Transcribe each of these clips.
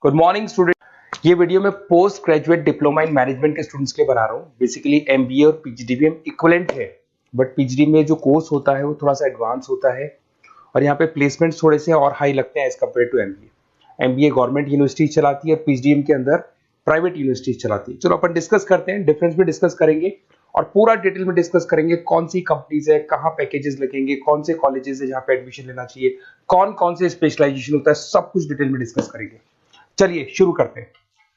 Good morning student. ये video मैं post graduate diploma in management के स्टूडेंट्स के लिए बना रहा हूँ। बेसिकली एमबीए और पीजीडीबीएम इक्विवेलेंट है, बट पीजीडी में जो कोर्स होता है वो थोड़ा सा एडवांस होता है और यहाँ पे प्लेसमेंट्स थोड़े से और हाई लगते हैं as compared to MBA. MBA government university चलाती है, पीजीडीएम के अंदर प्राइवेट यूनिवर्सिटी चलाती है। चलो अपन डिस्कस करते हैं, डिफरेंस भी डिस्कस करेंगे और पूरा डिटेल में डिस्कस करेंगे कौन सी कंपनीज है, कहाँ पैकेजेस लगेंगे, कौन से कॉलेजेस है जहाँ पे एडमिशन लेना चाहिए, कौन कौन से स्पेशलाइजेशन होता है, सब कुछ डिटेल में डिस्कस करेंगे। चलिए शुरू करते हैं।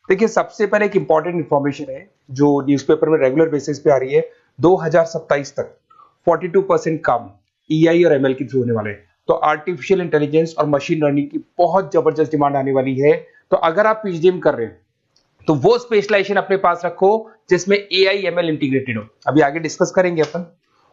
देखिए सबसे पहले एक इंपॉर्टेंट इंफॉर्मेशन है जो न्यूज़पेपर में रेगुलर बेसिस पे आ रही है। 2027 तक 42% काम ईआई और एमएल के थ्रू होने वाले हैं। तो आर्टिफिशियल इंटेलिजेंस और मशीन लर्निंग की बहुत जबरदस्त डिमांड आने वाली है। तो अगर आप पीजीडीएम कर रहे हैं तो वो स्पेशलाइजेशन अपने पास रखो जिसमें एआई एमएल इंटीग्रेटेड हो। अभी आगे डिस्कस करेंगे अपन।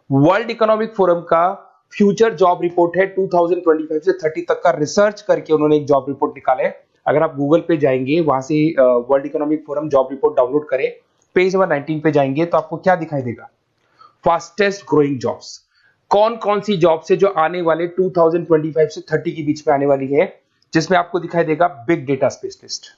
वर्ल्ड इकोनॉमिक फोरम का फ्यूचर जॉब रिपोर्ट है 2025 से 30 तक का रिसर्च करके उन्होंने एक जॉब रिपोर्ट निकाला है। अगर आप गूगल पे जाएंगे वहां से world economic forum job report download करें, पेज नंबर 19 पे जाएंगे तो आपको क्या दिखाई देगा, फास्टेस्ट ग्रोइंग जॉब्स। कौन कौन सी जॉब्स है जो आने वाले 2025 से 30 के बीच में आने वाली है, जिसमें आपको दिखाई देगा big data specialist,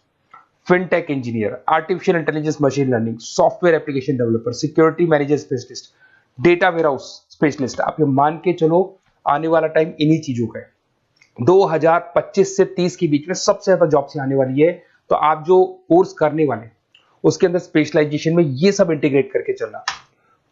fintech engineer, artificial intelligence machine learning, software application developer, security manager specialist, data warehouse specialist. आप ये मान के चलो आने वाला टाइम इन्हीं चीजों का है। 2025 से 30 के बीच में सबसे ज्यादा जॉब्स आने वाली है। तो आप जो कोर्स करने वाले उसके अंदर स्पेशलाइजेशन में ये सब इंटीग्रेट करके चलना।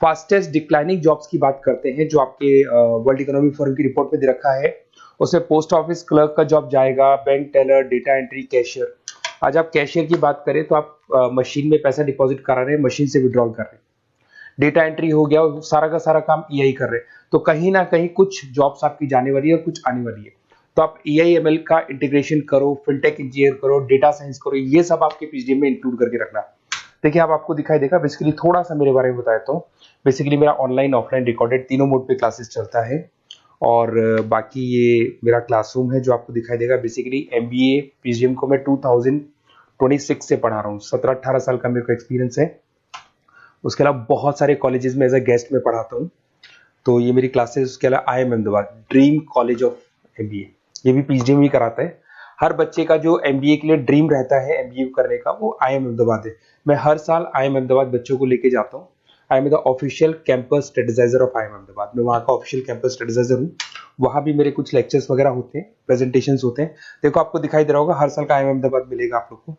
फास्टेस्ट डिक्लाइनिंग जॉब्स की बात करते हैं जो आपके वर्ल्ड इकोनॉमिक फोरम की रिपोर्ट में दे रखा है। उसमें पोस्ट ऑफिस क्लर्क का जॉब जाएगा, bank teller, data entry, cashier. आज आप कैशियर की बात करें तो आप मशीन में पैसा डिपॉजिट करा रहे हैं, मशीन से विड्रॉल कर रहे हैं। डेटा एंट्री हो गया, सारा का सारा काम ईआई कर रहे हैं। तो कहीं ना कहीं कुछ जॉब्स आपकी जाने वाली है और कुछ आने वाली है। तो आप एआई एमएल का इंटीग्रेशन करो, फिनटेक इंजीनियर करो, डेटा साइंस करो, ये सब आपके पीजीडीएम में इंक्लूड करके रखना। देखिए अब आपको दिखाई देगा। बेसिकली थोड़ा सा मेरे बारे में बताया तो बेसिकली मेरा ऑनलाइन ऑफलाइन रिकॉर्डेड तीनों मोड पे क्लासेस चलता है और बाकी ये मेरा क्लासरूम है जो आपको दिखाई देगा। बेसिकली एमबीए पीजीडीएम को मैं 2026 से पढ़ा रहा हूँ। 17-18 साल का मेरे को एक्सपीरियंस है। उसके अलावा बहुत सारे कॉलेजेस में एज अ गेस्ट में पढ़ाता हूँ। तो ये मेरी क्लासेस, उसके अलावा IIM Ahmedabad dream college of MBA, ये भी पीजीडीएम ही कराता है। हर बच्चे का जो एमबीए के लिए ड्रीम रहता है एमबीए करने का, वो IIM अहमदाबाद है। मैं हर साल IIM अहमदाबाद बच्चों को लेके जाता हूँ। I am the official campus strategiser of IIM Ahmedabad. मैं वहाँ का ऑफिशियल कैंपस स्ट्रेटेजाइजर हूँ। वहाँ भी मेरे कुछ लेक्चर्स वगैरह होते हैं, प्रेजेंटेशंस होते हैं। देखो आपको दिखाई दे रहा होगा, हर साल का IIM अहमदाबाद मिलेगा आप लोग को।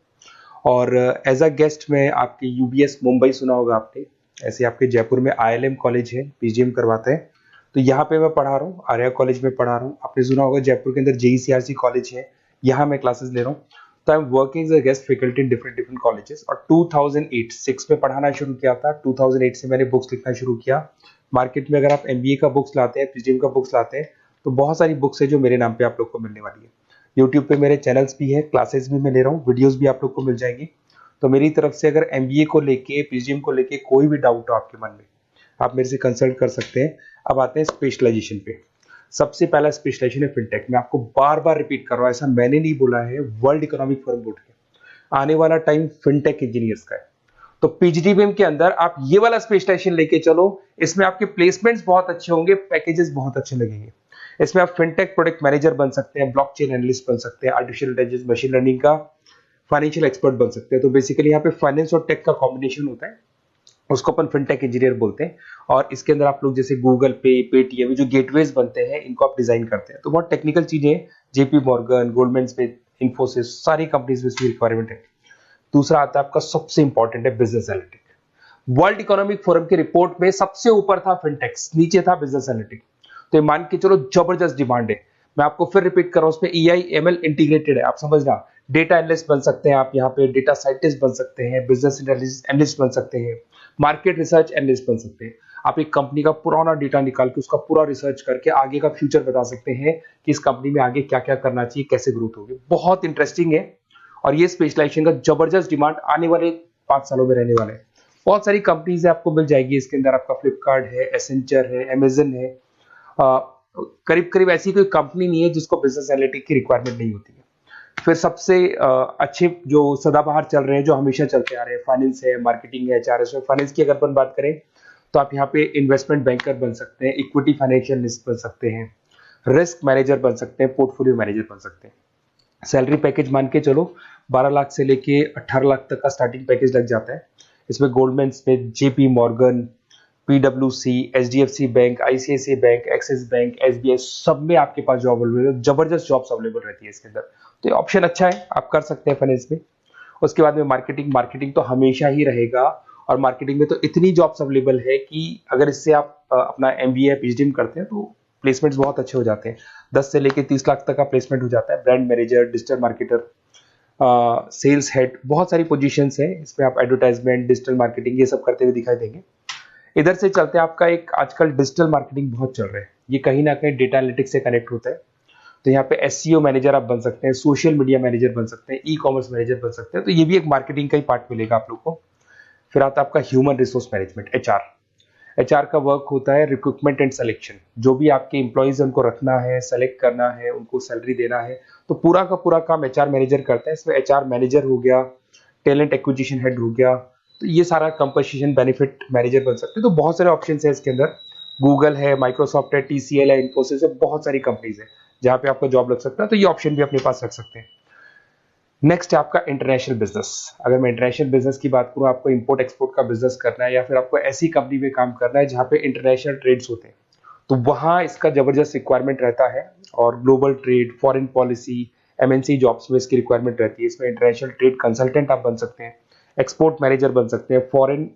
और एज अ गेस्ट में आपके यूबीएस मुंबई सुना होगा आपने, ऐसे आपके जयपुर में ILM कॉलेज है, पीजीडीएम करवाते हैं। तो यहाँ पे मैं पढ़ा रहा हूँ, आर्या कॉलेज में पढ़ा रहा हूँ। आपने सुना होगा जयपुर के अंदर JECRC कॉलेज है, यहाँ मैं क्लासेस ले रहा हूँ। तो I am working as a guest faculty in different different colleges. और 2006 में पढ़ाना शुरू किया था। 2008 से मैंने बुक्स लिखना शुरू किया। मार्केट में अगर आप एमबीए का बुक्स लाते हैं, पीजीडीएम का बुक्स लाते हैं, तो बहुत सारी बुक्स है जो मेरे नाम पे आप लोग को मिलने वाली है। यूट्यूब पे मेरे चैनल्स भी है, क्लासेस भी मैं ले रहा हूँ, वीडियोज भी आप लोग को मिल जाएंगी। तो मेरी तरफ से अगर एमबीए को लेके, पीजीडीएम को लेके कोई भी डाउट हो आपके मन में, आप मेरे से कंसल्ट कर सकते हैं। अब आते हैं स्पेशलाइजेशन पे। सबसे पहला स्पेशलाइजेशन है फिनटेक। मैं आपको बार बार रिपीट कर रहा हूं, ऐसा मैंने नहीं बोला है, वर्ल्ड इकोनॉमिक फोरम बोर्ड के आने वाला टाइम फिनटेक इंजीनियर्स का है। तो पीजीडीएम के अंदर आप ये वाला स्पेशलाइजेशन लेके चलो। इसमें आपके प्लेसमेंट्स बहुत अच्छे होंगे, पैकेजेस बहुत अच्छे लगेंगे। इसमें आप फिनटेक प्रोडक्ट मैनेजर बन सकते हैं, ब्लॉकचेन एनालिस्ट बन सकते हैं, आर्टिफिशियल इंटेलिजेंस मशीन लर्निंग का फाइनेंशियल एक्सपर्ट बन सकते हैं। तो बेसिकली यहाँ पे फाइनेंस और टेक का कॉम्बिनेशन होता है, उसको अपन फिनटेक इंजीनियर बोलते हैं। और इसके अंदर आप लोग जैसे गूगल पे, पेटीएम, जो गेटवेज बनते हैं, इनको आप डिजाइन करते हैं। तो बहुत टेक्निकल चीजें हैं। JP Morgan, Goldman Smith, Infosys, सारी कंपनीज में इसकी रिक्वायरमेंट है। दूसरा आता है आपका सबसे इंपॉर्टेंट है business analytic. World economic forum की रिपोर्ट में सबसे ऊपर था फिनटेक्स, नीचे था बिजनेस एनालिटिक। तो ये मान के चलो जबरदस्त डिमांड है। मैं आपको फिर रिपीट कर रहा हूं, उसमें EI ML इंटीग्रेटेड है। आप समझना, डेटा एनालिस्ट बन सकते हैं आप, यहाँ पे डेटा साइंटिस्ट बन सकते हैं, बिजनेस एनालिस्ट बन सकते हैं, मार्केट रिसर्च एनालिस्ट बन सकते हैं। आप एक कंपनी का पुराना डेटा निकाल के उसका पूरा रिसर्च करके आगे का फ्यूचर बता सकते हैं कि इस कंपनी में आगे क्या क्या करना चाहिए, कैसे ग्रोथ होगी। बहुत इंटरेस्टिंग है और ये स्पेशलाइजेशन का जबरदस्त डिमांड आने वाले 5 सालों में रहने वाले हैं। बहुत सारी कंपनीज आपको मिल जाएगी इसके अंदर। आपका फ्लिपकार्ट है, एसेंचर है, अमेजन है। करीब करीब ऐसी कोई कंपनी नहीं है जिसको बिजनेस एनालिटिक की रिक्वायरमेंट नहीं होती है। फिर सबसे अच्छे जो सदाबहार चल रहे हैं, जो हमेशा चलते आ रहे हैं, फाइनेंस है, मार्केटिंग है, HR है। फाइनेंस की अगर अपन बात करें तो आप यहाँ पे इन्वेस्टमेंट बैंकर बन सकते हैं, इक्विटी फाइनेंशियल बन सकते हैं, रिस्क मैनेजर बन सकते हैं, पोर्टफोलियो मैनेजर बन सकते हैं। सैलरी पैकेज मान के चलो 12 लाख से लेके 18 लाख तक का स्टार्टिंग पैकेज लग जाता है। इसमें गोल्डमैन स्मिथ, जेपी मॉर्गन, पीडब्ल्यूसी, HDFC bank, ICICI bank, Axis bank, SBI, सब में आपके पास जॉब अवेलेबल है। जबरदस्त जॉब्स अवेलेबल रहती है इसके अंदर, तो ये ऑप्शन अच्छा है, आप कर सकते हैं फाइनेंस में। उसके बाद में मार्केटिंग, मार्केटिंग तो हमेशा ही रहेगा, और मार्केटिंग में तो इतनी जॉब्स अवेलेबल है कि अगर इससे आप अपना एमबीए पीएचडी करते हैं तो प्लेसमेंट्स बहुत अच्छे हो जाते हैं। 10 से लेके 30 लाख तक का प्लेसमेंट हो जाता है। Brand manager, digital marketer, sales head, बहुत सारी पोजीशंस है इसमें। आप एडवर्टाइजमेंट, डिजिटल मार्केटिंग ये सब करते हुए दिखाई देंगे। इधर से चलते हैं, आपका एक आजकल डिजिटल मार्केटिंग बहुत चल रहा है, ये कहीं ना कहीं डेटा एनालिटिक्स से कनेक्ट होता है। तो यहाँ पे एसईओ मैनेजर आप बन सकते हैं, सोशल मीडिया मैनेजर बन सकते हैं, ई कॉमर्स मैनेजर बन सकते हैं, तो ये भी एक मार्केटिंग का ही पार्ट मिलेगा आप लोग को। फिर आता है आपका human resource management, HR. HR का वर्क होता है रिक्रूटमेंट एंड सिलेक्शन। जो भी आपके एम्प्लॉयज उनको रखना है, सेलेक्ट करना है, उनको सैलरी देना है, तो पूरा का पूरा काम एचआर मैनेजर करता है। इसमें एचआर मैनेजर हो गया, टैलेंट एक्विजिशन हेड हो गया, तो ये सारा कंपनसेशन बेनिफिट मैनेजर बन सकते हैं। तो बहुत सारे ऑप्शन है इसके अंदर। गूगल है, माइक्रोसॉफ्ट है, टीसीएल है, इन्फोसिस है, बहुत सारी कंपनीज है जहां पे आपका जॉब लग सकता है, तो ये ऑप्शन भी अपने पास रख सकते हैं। नेक्स्ट है आपका इंटरनेशनल बिजनेस। अगर मैं इंटरनेशनल बिजनेस की बात करूं, आपको इंपोर्ट एक्सपोर्ट का बिजनेस करना है, या फिर आपको ऐसी कंपनी में काम करना है जहां पे इंटरनेशनल ट्रेड्स होते हैं, तो वहां इसका जबरदस्त रिक्वायरमेंट रहता है। और global trade, foreign policy, MNC jobs में इसकी रिक्वायरमेंट रहती है। इसमें इंटरनेशनल ट्रेड कंसल्टेंट आप बन सकते हैं, एक्सपोर्ट मैनेजर बन सकते हैं, फॉरेन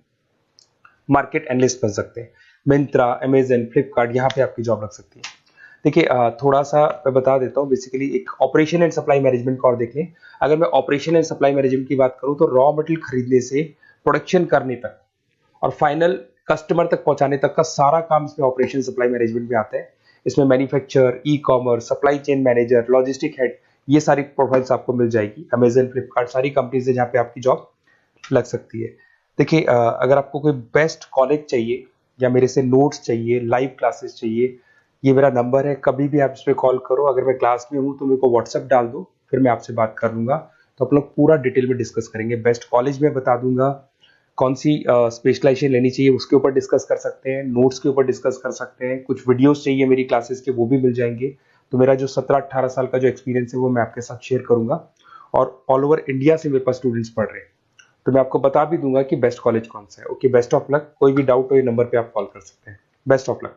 मार्केट एनालिस्ट बन सकते हैं। मिंत्रा, अमेजन, फ्लिपकार्ट, यहाँ पे आपकी जॉब लग सकती है। देखिए थोड़ा सा मैं बता देता हूँ। बेसिकली एक ऑपरेशन एंड सप्लाई मैनेजमेंट का और देख लें। अगर मैं ऑपरेशन एंड सप्लाई मैनेजमेंट की बात करूँ, तो रॉ मटेरियल खरीदने से प्रोडक्शन करने तक और फाइनल कस्टमर तक पहुंचाने तक का सारा काम इसमें ऑपरेशन सप्लाई मैनेजमेंट में आता है। इसमें manufacture, e commerce, supply chain manager, logistic head, ये सारी प्रोफाइल्स आपको मिल जाएगी। अमेजन, फ्लिपकार्ट, सारी कंपनीज है जहाँ पे आपकी जॉब लग सकती है। देखिए अगर आपको कोई बेस्ट कॉलेज चाहिए, या मेरे से नोट्स चाहिए, लाइव क्लासेस चाहिए, ये मेरा नंबर है, कभी भी आप इस पर कॉल करो। अगर मैं क्लास में हूँ तो मेरे को व्हाट्सएप डाल दो, फिर मैं आपसे बात कर लूंगा। तो आप लोग पूरा डिटेल में डिस्कस करेंगे। बेस्ट कॉलेज में बता दूंगा, कौन सी स्पेशलाइजेशन लेनी चाहिए उसके ऊपर डिस्कस कर सकते हैं, नोट्स के ऊपर डिस्कस कर सकते हैं। कुछ वीडियोस चाहिए मेरी क्लासेस के, वो भी मिल जाएंगे। तो मेरा जो 17-18 साल का जो एक्सपीरियंस है वो मैं आपके साथ शेयर करूंगा। और ऑल ओवर इंडिया से मेरे पास स्टूडेंट्स पढ़ रहे हैं, तो मैं आपको बता भी दूंगा कि बेस्ट कॉलेज कौन सा है। Okay, best of luck. कोई भी डाउट हो ये नंबर पे आप कॉल कर सकते हैं। Best of luck.